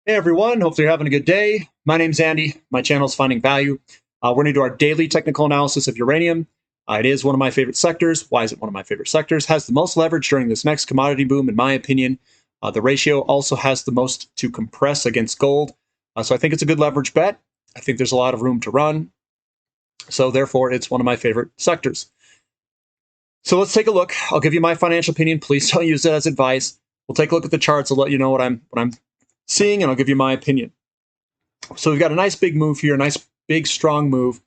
Hey everyone, hopefully you're having a good day. My name's Andy. My channel is Finding Value. We're going to do our daily technical analysis of uranium. It is one of my favorite sectors. Why is it one of my favorite sectors? Has the most leverage during this next commodity boom, in my opinion. The ratio also has the most to compress against gold. So I think it's a good leverage bet. I think there's a lot of room to run. So therefore, it's one of my favorite sectors. So let's take a look. I'll give you my financial opinion. Please don't use it as advice. We'll take a look at the charts. I'll let you know what I'm seeing, and I'll give you my opinion. So we've got a nice big move here, a nice big strong move.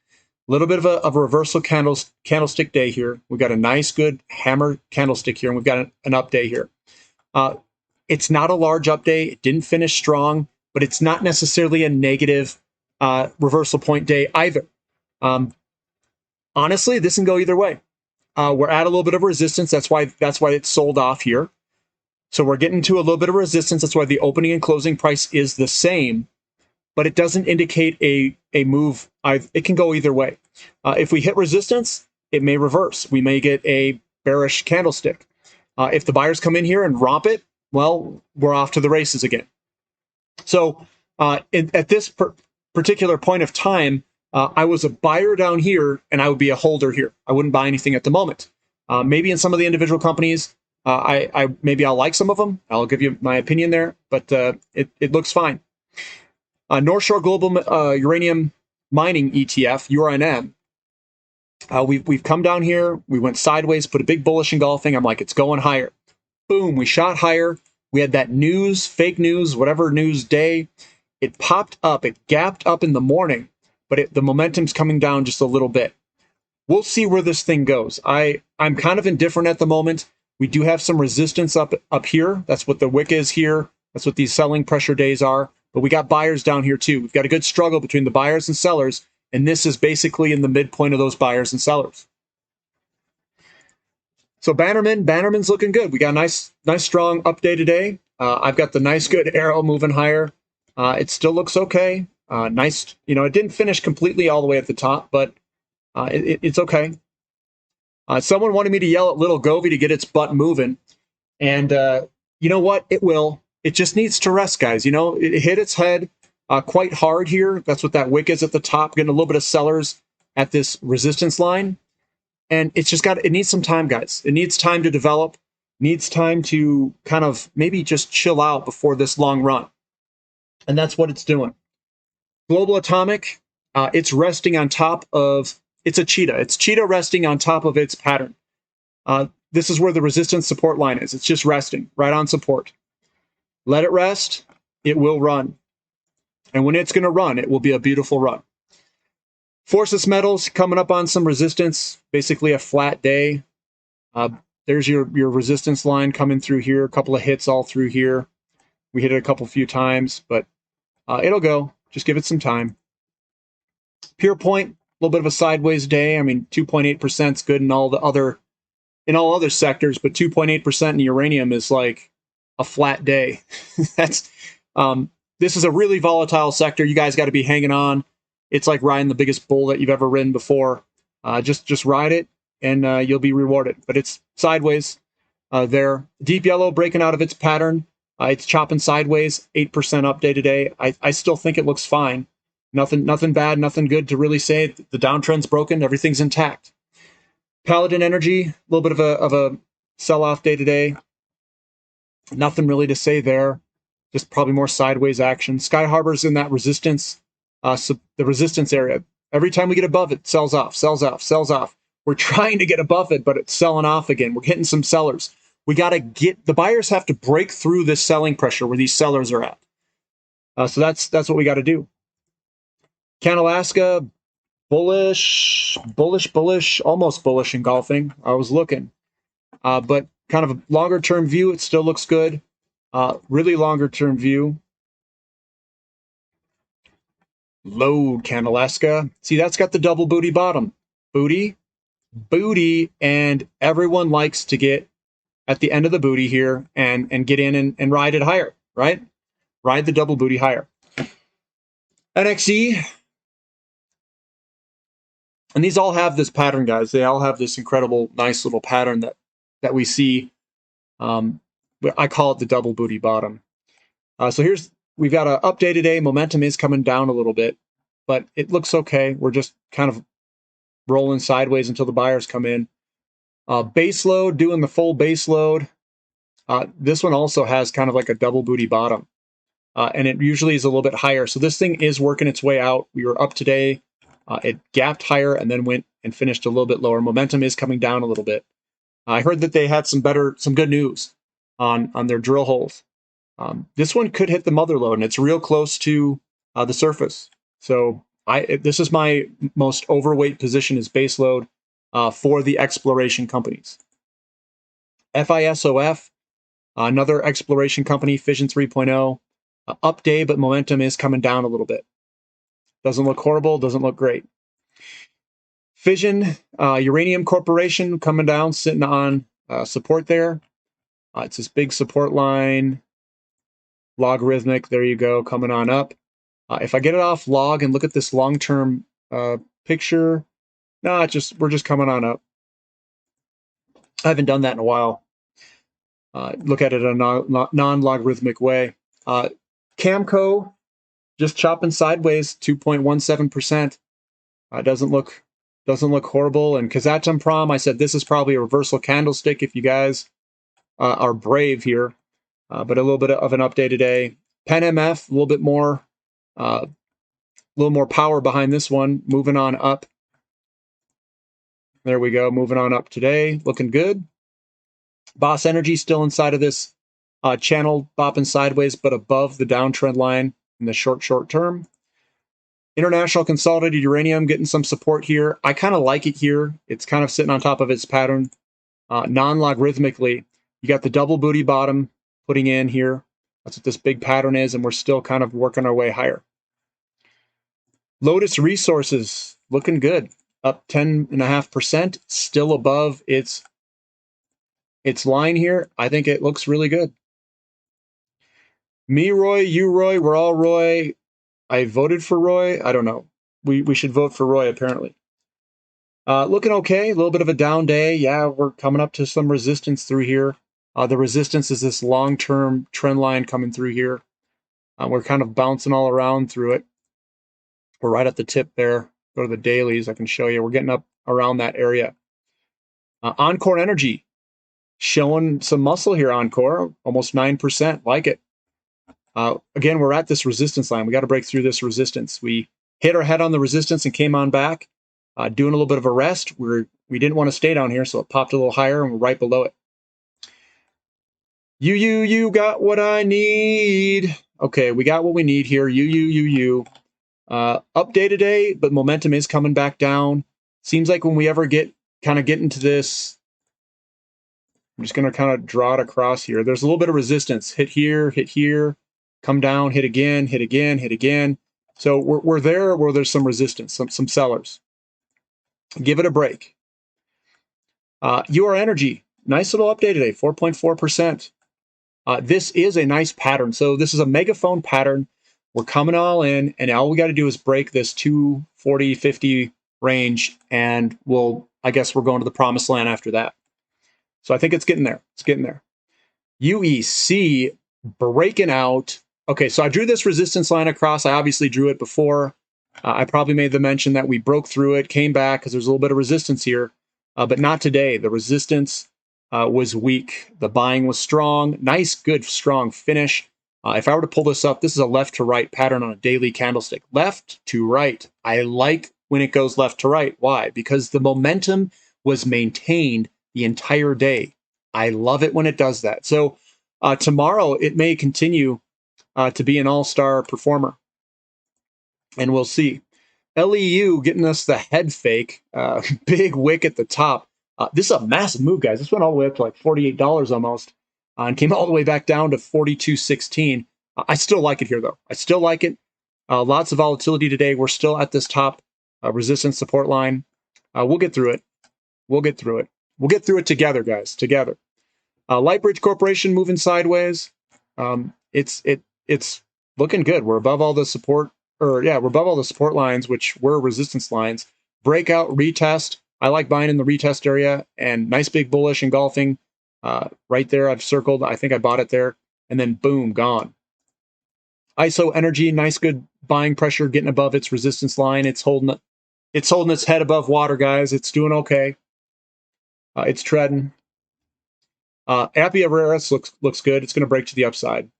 A little bit of a reversal candlestick day here. We've got a nice good hammer candlestick here, and we've got an up day here. It's not a large up day. It didn't finish strong, but it's not necessarily a negative reversal point day either. Honestly, this can go either way. We're at a little bit of resistance. That's why it's sold off here. So we're getting to a little bit of resistance. That's why the opening and closing price is the same, but it doesn't indicate a move. It can go either way. If we hit resistance, it may reverse. We may get a bearish candlestick. If the buyers come in here and romp it, well, we're off to the races again. So at this particular point of time, I was a buyer down here, and I would be a holder here. I wouldn't buy anything at the moment. Maybe in some of the individual companies, maybe I'll like some of them. I'll give you my opinion there, but it looks fine. North Shore Global Uranium Mining ETF, URNM. We've come down here. We went sideways, put a big bullish engulfing. I'm like, it's going higher. Boom, we shot higher. We had that news, fake news, whatever news day. It popped up. It gapped up in the morning, but the momentum's coming down just a little bit. We'll see where this thing goes. I'm kind of indifferent at the moment. We do have some resistance up here. That's what the wick is here. That's what these selling pressure days are. But we got buyers down here too. We've got a good struggle between the buyers and sellers, and this is basically in the midpoint of those buyers and sellers. So Bannerman's looking good. We got a nice strong up day today. I've got the nice good arrow moving higher. It still looks okay. Nice, it didn't finish completely all the way at the top, but it's okay. Someone wanted me to yell at Little Govy to get its butt moving. And you know what? It will. It just needs to rest, guys. It hit its head quite hard here. That's what that wick is at the top, getting a little bit of sellers at this resistance line. And it needs some time, guys. It needs time to develop, needs time to kind of maybe just chill out before this long run. And that's what it's doing. Global Atomic, it's resting on top of, it's a cheetah. It's cheetah resting on top of its pattern. This is where the resistance support line is. It's just resting right on support. Let it rest. It will run. And when it's going to run, it will be a beautiful run. Forces Metals coming up on some resistance, basically a flat day. There's your resistance line coming through here, a couple of hits all through here. We hit it a few times, but it'll go. Just give it some time. Pure Point, a little bit of a sideways day. I mean, 2.8% is good in all other sectors, but 2.8% in uranium is like a flat day. This is a really volatile sector. You guys got to be hanging on. It's like riding the biggest bull that you've ever ridden before. Just ride it, and you'll be rewarded. But it's sideways there. Deep Yellow breaking out of its pattern. It's chopping sideways, 8% up day to day. I still think it looks fine. Nothing bad, nothing good to really say. The downtrend's broken. Everything's intact. Paladin Energy, a little bit of a sell-off day to day. Nothing really to say there. Just probably more sideways action. Sky Harbor's in that resistance, the resistance area. Every time we get above it, sells off, sells off, sells off. We're trying to get above it, but it's selling off again. We're hitting some sellers. We got to the buyers have to break through this selling pressure where these sellers are at. So that's what we got to do. Canalaska, bullish, almost bullish engulfing. I was looking, but kind of a longer term view. It still looks good. Really longer term view. Load Canalaska. See, that's got the double booty bottom. Booty, and everyone likes to get at the end of the booty here and get in and ride it higher, right? Ride the double booty higher. NXE. And these all have this pattern, guys. They all have this incredible, nice little pattern that we see. I call it the double booty bottom. So here's we've got an update today. Momentum is coming down a little bit, but it looks okay. We're just kind of rolling sideways until the buyers come in. Base load, doing the full base load. This one also has kind of like a double booty bottom, and it usually is a little bit higher. So this thing is working its way out. We were up today. It gapped higher and then went and finished a little bit lower. Momentum is coming down a little bit. I heard that they had some good news on their drill holes. This one could hit the mother lode, and it's real close to the surface. So this is my most overweight position is base load for the exploration companies. FISOF, another exploration company, Fission 3.0, up day, but momentum is coming down a little bit. Doesn't look horrible, doesn't look great. Fission, Uranium Corporation coming down, sitting on support there. It's this big support line, logarithmic, there you go, coming on up. If I get it off log and look at this long-term picture, no, we're just coming on up. I haven't done that in a while. Look at it in a non-logarithmic way. Camco, just chopping sideways, 2.17%. Doesn't look horrible. And Kazatomprom, I said this is probably a reversal candlestick if you guys are brave here. But a little bit of an update today. PenMF, a little more power behind this one. Moving on up. There we go. Moving on up today. Looking good. Boss Energy still inside of this channel, bopping sideways, but above the downtrend line in the short term. International Consolidated Uranium getting some support here. I kind of like it here. It's kind of sitting on top of its pattern. Non-logarithmically, you got the double booty bottom putting in here. That's what this big pattern is, and we're still kind of working our way higher. Lotus Resources, looking good. Up 10.5%, still above its line here. I think it looks really good. Me, Roy, you, Roy, we're all Roy. I voted for Roy. I don't know. We should vote for Roy, apparently. Looking okay. A little bit of a down day. Yeah, we're coming up to some resistance through here. The resistance is this long-term trend line coming through here. We're kind of bouncing all around through it. We're right at the tip there. Go to the dailies. I can show you. We're getting up around that area. Encore Energy. Showing some muscle here, Encore. Almost 9%. Like it. Again, we're at this resistance line. We got to break through this resistance. We hit our head on the resistance and came on back. Doing a little bit of a rest. We didn't want to stay down here, so it popped a little higher, and we're right below it. You got what I need. Okay, we got what we need here. You. Update today, but momentum is coming back down. Seems like when we ever get into this, I'm just going to kind of draw it across here. There's a little bit of resistance. Hit here, come down, hit again, hit again, hit again. So we're there where there's some resistance, some sellers. Give it a break. UR Energy, nice little update today, 4.4%. This is a nice pattern. So this is a megaphone pattern. We're coming all in, and all we got to do is break this 240, 50 range, and I guess we're going to the promised land after that. So I think it's getting there. It's getting there. UEC breaking out. Okay, so I drew this resistance line across. I obviously drew it before. I probably made the mention that we broke through it, came back because there's a little bit of resistance here, but not today. The resistance was weak. The buying was strong. Nice, good, strong finish. If I were to pull this up, this is a left to right pattern on a daily candlestick. Left to right. I like when it goes left to right. Why? Because the momentum was maintained the entire day. I love it when it does that. So tomorrow it may continue to be an all-star performer. And we'll see. LEU getting us the head fake. Big wick at the top. This is a massive move, guys. This went all the way up to like $48 almost. And came all the way back down to 42.16. I still like it here, though. I still like it. Lots of volatility today. We're still at this top resistance support line. We'll get through it. We'll get through it. We'll get through it together, guys. Together. Lightbridge Corporation moving sideways. It's looking good. We're above all the support, we're above all the support lines, which were resistance lines. Breakout, retest. I like buying in the retest area, and nice big bullish engulfing. Right there, I've circled. I think I bought it there, and then boom, gone. ISO energy, nice good buying pressure, getting above its resistance line. It's holding its head above water, guys. It's doing okay. It's treading. Appia Raris looks good. It's going to break to the upside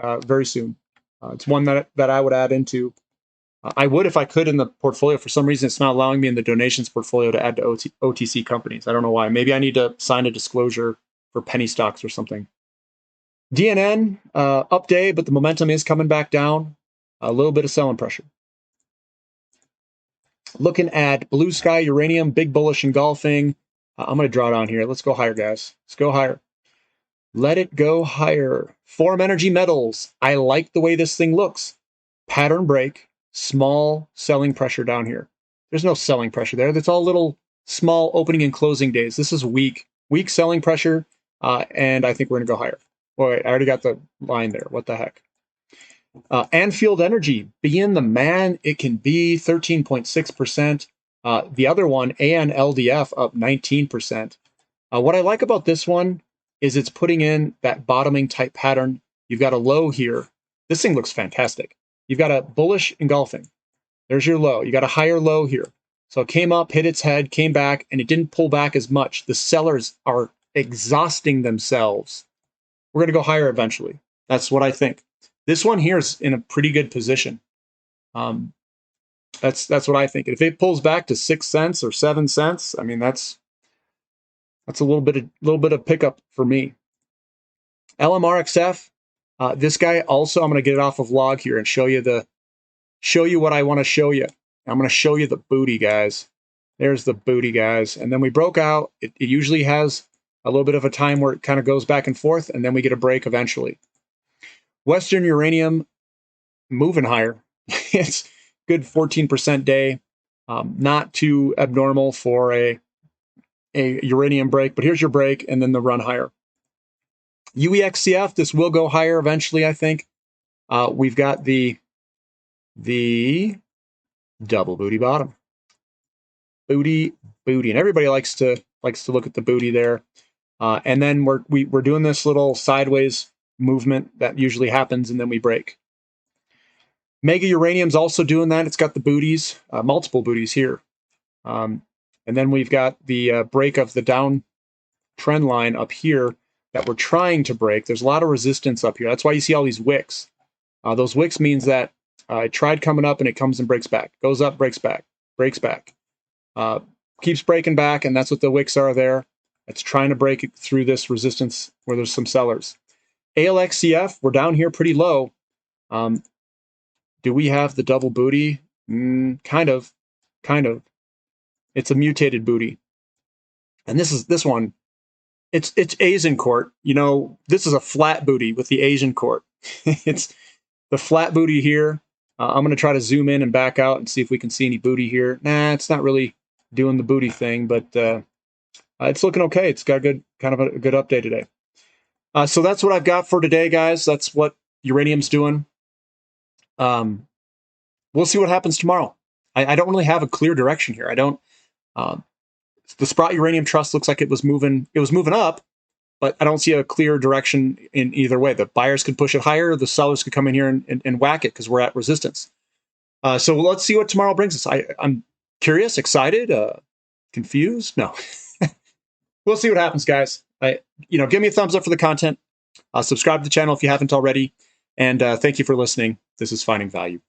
very soon. It's one that I would add into. I would if I could in the portfolio. For some reason, it's not allowing me in the donations portfolio to add to OTC companies. I don't know why. Maybe I need to sign a disclosure for penny stocks or something. DNN, up day, but the momentum is coming back down. A little bit of selling pressure. Looking at Blue Sky Uranium, big bullish engulfing. I'm going to draw down here. Let's go higher, guys. Let's go higher. Let it go higher. Forum Energy Metals. I like the way this thing looks. Pattern break. Small selling pressure down here. There's no selling pressure there. That's all little small opening and closing days. This is weak selling pressure, and I think we're going to go higher. Boy, I already got the line there. What the heck? Anfield Energy, being the man it can be, 13.6%. The other one, ANLDF, up 19%. What I like about this one is it's putting in that bottoming type pattern. You've got a low here. This thing looks fantastic. You've got a bullish engulfing. There's your low. You got a higher low here. So it came up, hit its head, came back, and it didn't pull back as much. The sellers are exhausting themselves. We're going to go higher eventually. That's what I think. This one here is in a pretty good position. That's what I think. If it pulls back to 6 cents or 7 cents, I mean that's a little bit of pickup for me. LMRXF. This guy also, I'm going to get it off of log here and show you what I want to show you. I'm going to show you the booty, guys. There's the booty, guys. And then we broke out. It usually has a little bit of a time where it kind of goes back and forth, and then we get a break eventually. Western Uranium moving higher. It's good 14% day. Not too abnormal for a uranium break, but here's your break and then the run higher. UEXCF, this will go higher eventually, I think. We've got the double booty bottom. Booty, and everybody likes to look at the booty there. And then we're doing this little sideways movement that usually happens, and then we break. Mega Uranium's also doing that. It's got the booties, multiple booties here. And then we've got the break of the down trend line up here that we're trying to break. There's a lot of resistance up here. That's why you see all these wicks. Those wicks means that it tried coming up and it comes and breaks back. Goes up, breaks back, breaks back. Keeps breaking back, and that's what the wicks are there. It's trying to break it through this resistance where there's some sellers. ALXCF, we're down here pretty low. Do we have the double booty? Kind of. It's a mutated booty. And this one, it's Asian court. You know, this is a flat booty with the Asian court. It's the flat booty here. I'm going to try to zoom in and back out and see if we can see any booty here. Nah, it's not really doing the booty thing, but it's looking okay. It's got a good update today. So that's what I've got for today, guys. That's what uranium's doing. We'll see what happens tomorrow. I don't really have a clear direction here. I don't. The Sprott Uranium Trust looks like it was moving up, but I don't see a clear direction in either way. The buyers could push it higher. The sellers could come in here and whack it because we're at resistance. So let's see what tomorrow brings us. I'm curious, excited, confused. No, we'll see what happens, guys. Give me a thumbs up for the content. Subscribe to the channel if you haven't already. And thank you for listening. This is Finding Value.